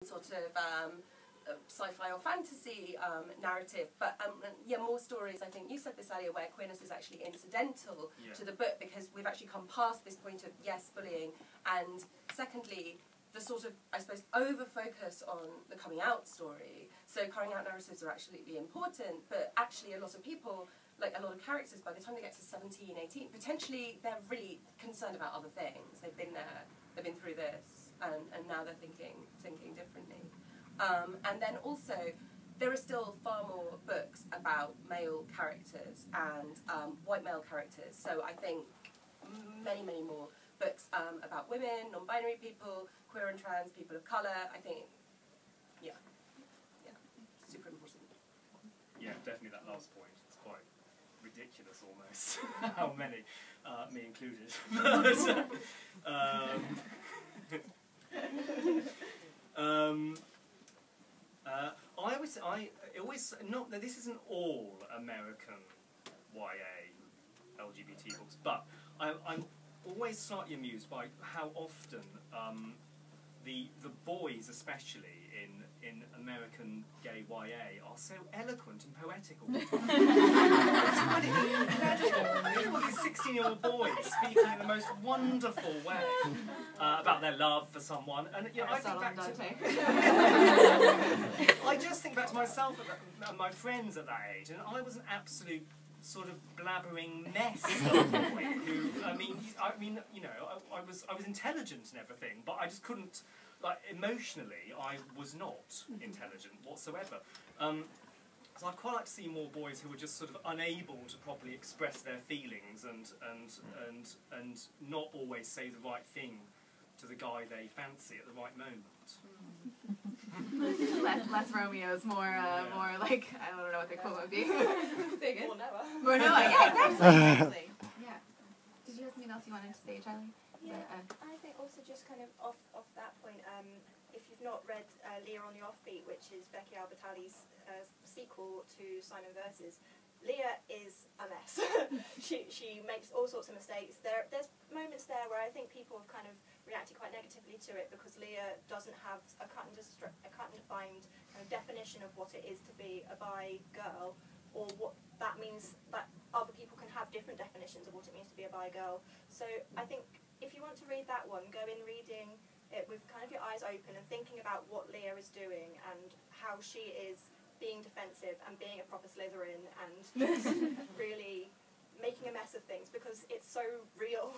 sort of sci-fi or fantasy narrative, but yeah, more stories. I think you said this earlier, where queerness is actually incidental to the book, because we've actually come past this point of, yes, bullying, and secondly, the sort of, I suppose, over-focus on the coming out story. So coming out narratives are absolutely important, but actually a lot of people, like a lot of characters, by the time they get to 17, 18, potentially they're really concerned about other things. They've been there, they've been through this, and now they're thinking differently. And then also, there are still far more books about male characters and white male characters. So I think many, many more books about women, non-binary people, queer and trans, people of colour. I think, yeah, super important. Yeah, definitely that last point. It's quite ridiculous almost, how many, me included. This isn't all American YA LGBT books, but I'm always slightly amused by how often the boys, especially in American gay YA, are so eloquent and poetic all the time. It's really incredible. All these 16-year-old boys speaking in the most wonderful way about their love for someone, and you know, I think back to I just think back to myself and my friends at that age, and I was an absolute sort of blabbering mess of a boy who, I mean, you know, I was intelligent and everything, but I just couldn't, like, emotionally, I was not intelligent whatsoever. So I'd quite like to see more boys who were just sort of unable to properly express their feelings and not always say the right thing to the guy they fancy at the right moment. less Romeos, more like, I don't know what the quote would be. More Noah. More Noah, yeah, exactly. Yeah. Did you have something else you wanted to say, Charlie? Yeah, I think also just kind of off that point, if you've not read Leah on the Offbeat, which is Becky Albertalli's sequel to Simon Versus, Leah is a mess. she makes all sorts of mistakes. There's moments there where I think people have kind of reacted quite negatively to it because Leah doesn't have a cut and defined kind of definition of what it is to be a bi girl, or what that means that other people can have different definitions of what it means to be a bi girl. So I think if you want to read that one, go in reading it with kind of your eyes open and thinking about what Leah is doing and how she is being defensive and being a proper Slytherin and just really making a mess of things, because it's so real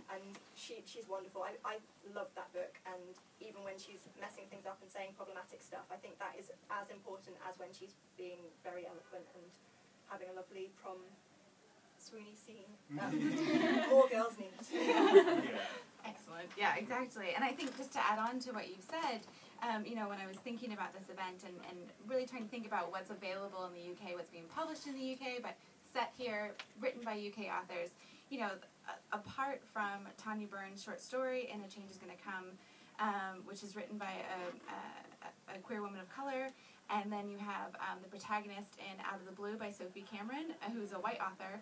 and she's wonderful. I love that book, and even when she's messing things up and saying problematic stuff, I think that is as important as when she's being very eloquent and having a lovely prom swoony scene. More girls need. Excellent. Yeah, exactly. And I think just to add on to what you said, you know, when I was thinking about this event and really trying to think about what's available in the UK, what's being published in the UK, but set here, written by UK authors, you know, apart from Tanya Byrne's short story, And a Change is Going to Come, which is written by a queer woman of color, and then you have the protagonist in Out of the Blue by Sophie Cameron, who's a white author,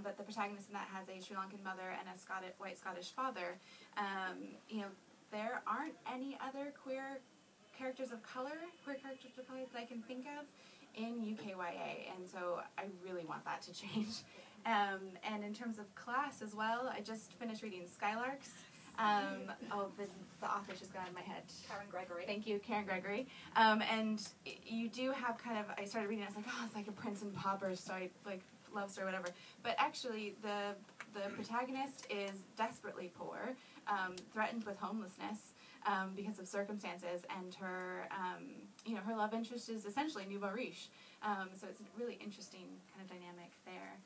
but the protagonist in that has a Sri Lankan mother and a white Scottish father. You know, there aren't any other queer characters of color that I can think of in UKYA, and so I really want that to change. And in terms of class as well, I just finished reading Skylarks. The author just got out of my head. Karen Gregory. Thank you, Karen Gregory. And you do have kind of, I started reading it, I was like, oh, it's like a Prince and Pauper story, like love story, whatever. But actually, the protagonist is desperately poor, threatened with homelessness because of circumstances, and her, you know, her love interest is essentially nouveau riche. So it's a really interesting kind of dynamic there.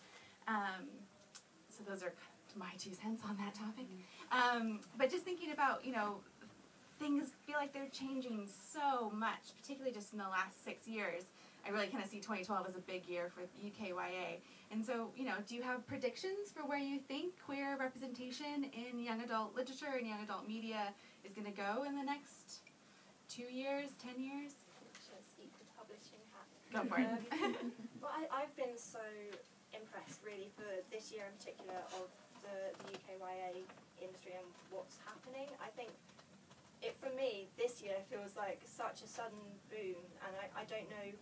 So those are my 2 cents on that topic. But just thinking about, you know, things feel like they're changing so much, particularly just in the last 6 years. I really kind of see 2012 as a big year for UKYA. And so, you know, do you have predictions for where you think queer representation in young adult literature and young adult media is going to go in the next 2 years, 10 years? Just eat the publishing hat. Go for it. Well, I've been so impressed, really, for this year in particular, of the UKYA industry and what's happening. I think for me, this year feels like such a sudden boom, and I don't know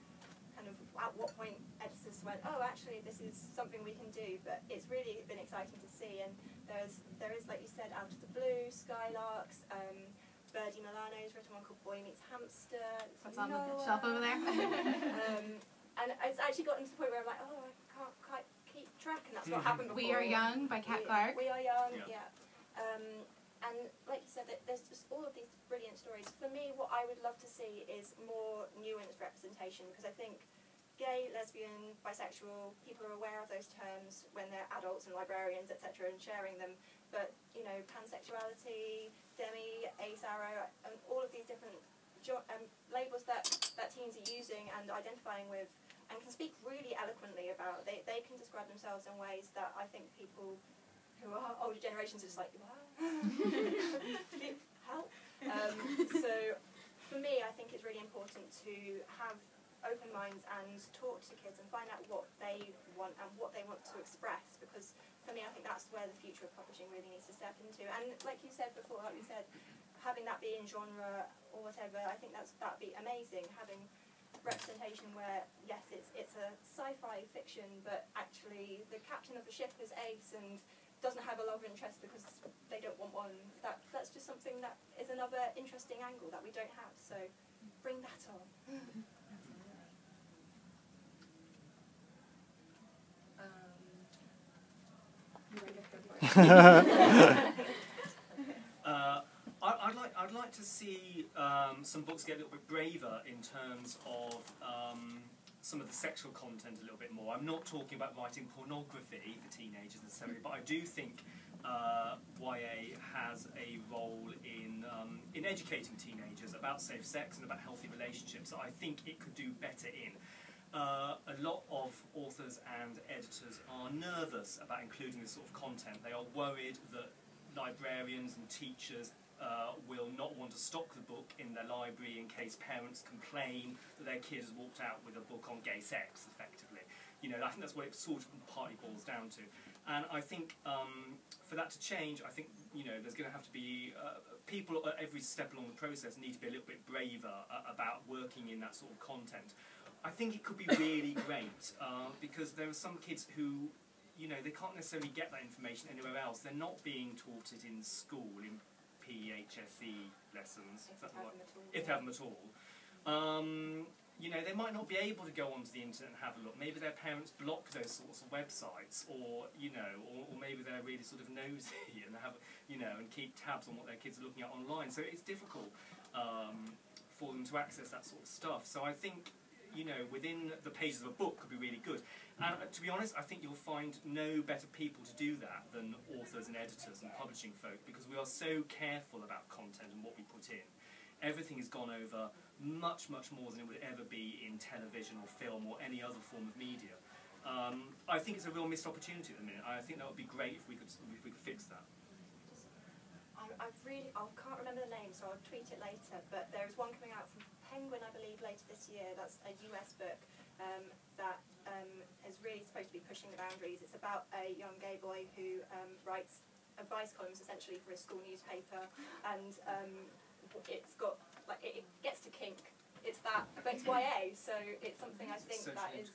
kind of at what point editors went, oh, actually, this is something we can do, but it's really been exciting to see, and there is, like you said, Out of the Blue, Skylarks, Birdie Milano's written one called Boy Meets Hamster. What's on the shelf over there? And it's actually gotten to the point where I'm like, oh, I can't quite keep track, and that's not happened before. We Are Young by Kat Clark. We Are Young, yeah. And like you said, there's just all of these brilliant stories. For me, what I would love to see is more nuanced representation, because I think gay, lesbian, bisexual, people are aware of those terms when they're adults and librarians, etc., and sharing them. But, you know, pansexuality, demi, ace arrow, and all of these different labels that teens are using and identifying with, and can speak really eloquently about. They can describe themselves in ways that I think people who are older generations are just like, wow, help. So for me, I think it's really important to have open minds and talk to kids and find out what they want and what they want to express, because for me, I think that's where the future of publishing really needs to step into. And like you said before, like we said, having that be in genre or whatever, I think that'd be amazing. Having representation where, yes, it's a sci-fi fiction, but actually the captain of the ship is ace and doesn't have a love interest because they don't want one. That's just something that is another interesting angle that we don't have. So bring that on. I'd like to see some books get a little bit braver in terms of some of the sexual content a little bit more. I'm not talking about writing pornography for teenagers necessarily, but I do think YA has a role in educating teenagers about safe sex and about healthy relationships that I think it could do better in. A lot of authors and editors are nervous about including this sort of content. They are worried that librarians and teachers will not want to stock the book in their library in case parents complain that their kid has walked out with a book on gay sex, effectively. You know, I think that's what it sort of partly boils down to. And I think for that to change, I think, you know, there's going to have to be people at every step along the process need to be a little bit braver about working in that sort of content. I think it could be really great because there are some kids who, you know, they can't necessarily get that information anywhere else. They're not being taught it in school, in PHSE lessons, if they have them at all. You know, they might not be able to go onto the internet and have a look. Maybe their parents block those sorts of websites, or you know, or maybe they're really sort of nosy and have, you know, and keep tabs on what their kids are looking at online. So it's difficult for them to access that sort of stuff. So I think, you know, within the pages of a book could be really good. And to be honest, I think you'll find no better people to do that than authors and editors and publishing folk, because we are so careful about content and what we put in. Everything has gone over much, much more than it would ever be in television or film or any other form of media. I think it's a real missed opportunity at the minute. I think that would be great if we could fix that. I can't remember the name, so I'll tweet it later, but there is one coming out from Penguin, I believe, later this year. That's a US book that is really supposed to be pushing the boundaries. It's about a young gay boy who writes advice columns essentially for his school newspaper, and it's got, like, it gets to kink. It's that, but it's YA, so it's something I think that is.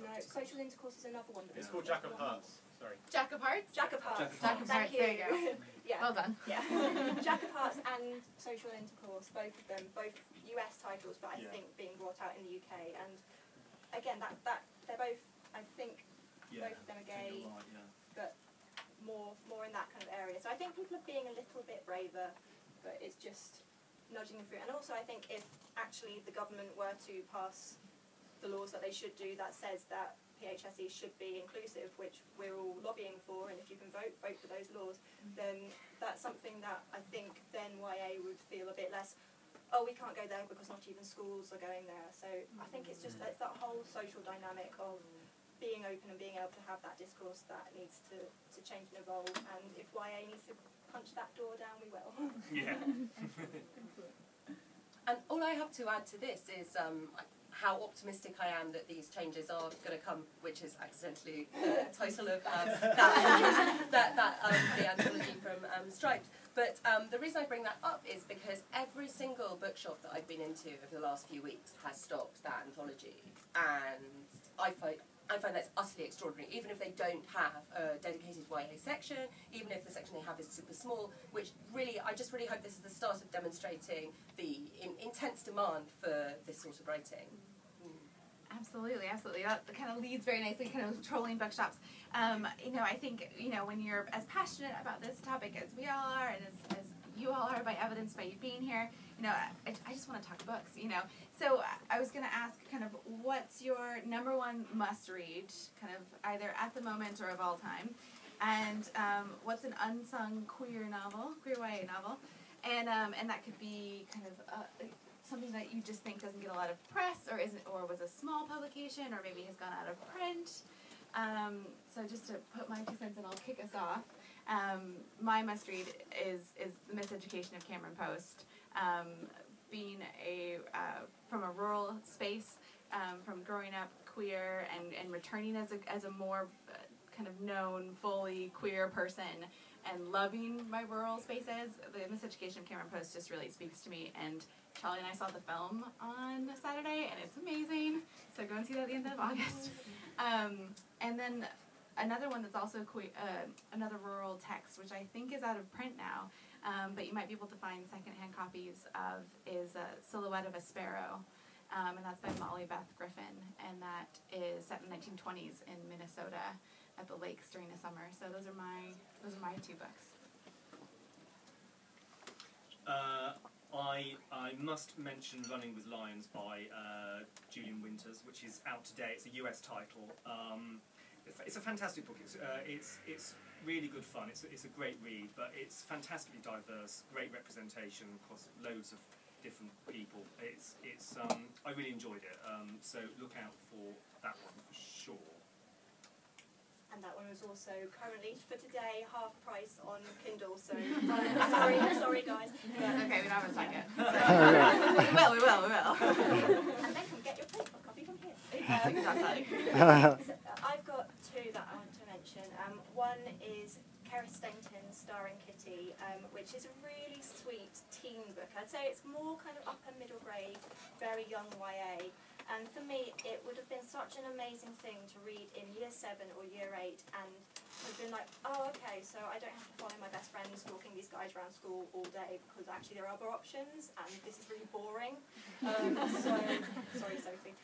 No, social intercourse is another one. It's called Jack of Hearts. Sorry. Jack of Hearts? Jack of Hearts. Jack of Hearts, there you go. Yeah. Well done. Yeah. Jack of Hearts and Social Intercourse, both of them, both US titles, but I think being brought out in the UK. And again, that they're both, I think, both of them are gay, but more in that kind of area. So I think people are being a little bit braver, but it's just nudging them through. And also, I think if actually the government were to pass the laws that they should do that says that PHSE should be inclusive, which we're all lobbying for, and if you can vote for those laws, then that's something that I think then YA would feel a bit less, oh, we can't go there because not even schools are going there. So I think it's just it's that whole social dynamic of being open and being able to have that discourse that needs to change and evolve, and if YA needs to punch that door down, we will. Yeah. And all I have to add to this is how optimistic I am that these changes are going to come, which is accidentally the title of the anthology from Stripes. But the reason I bring that up is because every single bookshop that I've been into over the last few weeks has stocked that anthology, and I find that's utterly extraordinary, even if they don't have a dedicated YA section, even if the section they have is super small, which really, I just really hope this is the start of demonstrating the intense demand for this sort of writing. Absolutely, absolutely. That kind of leads very nicely, kind of trolling bookshops. You know, I think, you know, when you're as passionate about this topic as we all are, and as you all are by evidence by you being here, you know, I just want to talk books, you know. So I was going to ask kind of what's your #1 must-read, kind of either at the moment or of all time, and what's an unsung queer novel, queer YA novel, and that could be kind of something that you just think doesn't get a lot of press, or was a small publication, or maybe has gone out of print. So just to put my 2 cents in, I'll kick us off. My must-read is The Miseducation of Cameron Post. Being from a rural space, from growing up queer and returning as a more kind of known, fully queer person, and loving my rural spaces, The Miseducation of Cameron Post just really speaks to me. And Charlie and I saw the film on Saturday, and it's amazing. So go and see that at the end of August. And then another one that's also another rural text, which I think is out of print now, but you might be able to find secondhand copies of, is Silhouette of a Sparrow. And that's by Molly Beth Griffin, and that is set in the 1920s in Minnesota at the lakes during the summer. So those are my 2 books. I must mention Running with Lions by Julian Winters, which is out today. It's a US title. It's a fantastic book. It's really good fun. It's a great read, but it's fantastically diverse, great representation across loads of different people. I really enjoyed it. So look out for that one for sure. And that one was also currently, for today, half price on Kindle, so sorry guys. That's okay, we don't have a second. We will. And then come get your paper copy from here. Exactly. So, I've got 2 that I want to mention. One is Kerry Stainton starring Kitty, which is a really sweet teen book. I'd say it's more kind of upper middle grade, very young YA. And for me, it would have been such an amazing thing to read in Year 7 or Year 8 and have been like, oh, okay, so I don't have to follow my best friend stalking these guys around school all day because actually there are other options and this is really boring. Sorry, Sophie.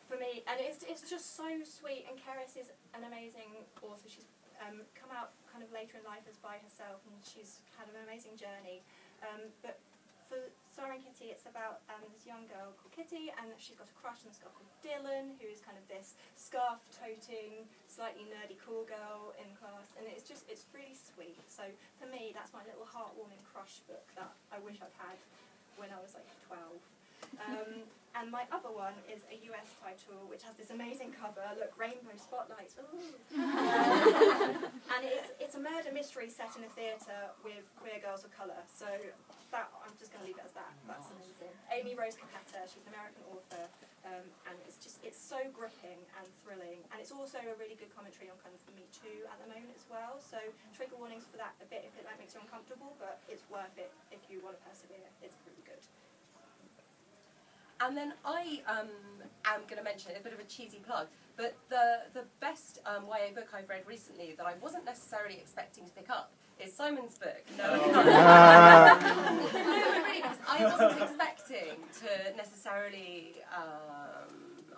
For me, and it's just so sweet, and Keris is an amazing author. She's come out kind of later in life as by herself, and she's had an amazing journey. But for starring Kitty, it's about this young girl called Kitty, and she's got a crush on this girl called Dylan, who is kind of this scarf-toting, slightly nerdy cool girl in class, and it's really sweet. So for me, that's my little heartwarming crush book that I wish I'd had when I was like 12. And my other one is a US title, which has this amazing cover. Look, rainbow spotlights. And it's a murder mystery set in a theatre with queer girls of colour. So that I'm just going to leave it as that. That's amazing. Amy Rose Capetta, she's an American author, and it's so gripping and thrilling. And it's also a really good commentary on kind of Me Too at the moment as well. So trigger warnings for that a bit if it makes you uncomfortable, but it's worth it if you want to persevere. It's really good. And then I am going to mention a bit of a cheesy plug, but the best YA book I've read recently that I wasn't necessarily expecting to pick up is Simon's book. No, really, because I wasn't expecting to necessarily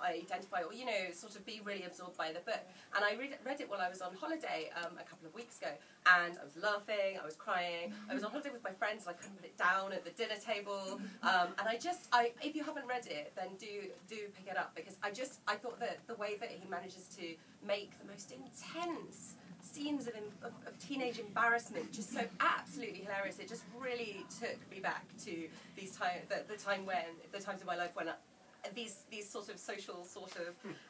identify or, sort of be really absorbed by the book. And I read it while I was on holiday a couple of weeks ago, and I was laughing, I was crying. I was on holiday with my friends, and I couldn't put it down at the dinner table. And if you haven't read it, then do pick it up, because I thought that the way that he manages to make the most intense scenes of teenage embarrassment just so absolutely hilarious. It just really took me back to the times in my life when these sort of social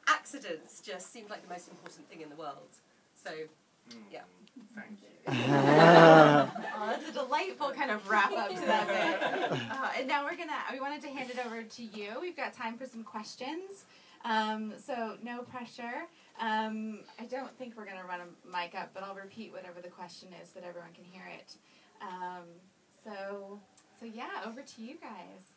accidents just seemed like the most important thing in the world. So, yeah. Thank you. Oh, that's a delightful kind of wrap up to that bit. And now we wanted to hand it over to you. We've got time for some questions. So no pressure. I don't think we're going to run a mic up, but I'll repeat whatever the question is so that everyone can hear it. So yeah, over to you guys.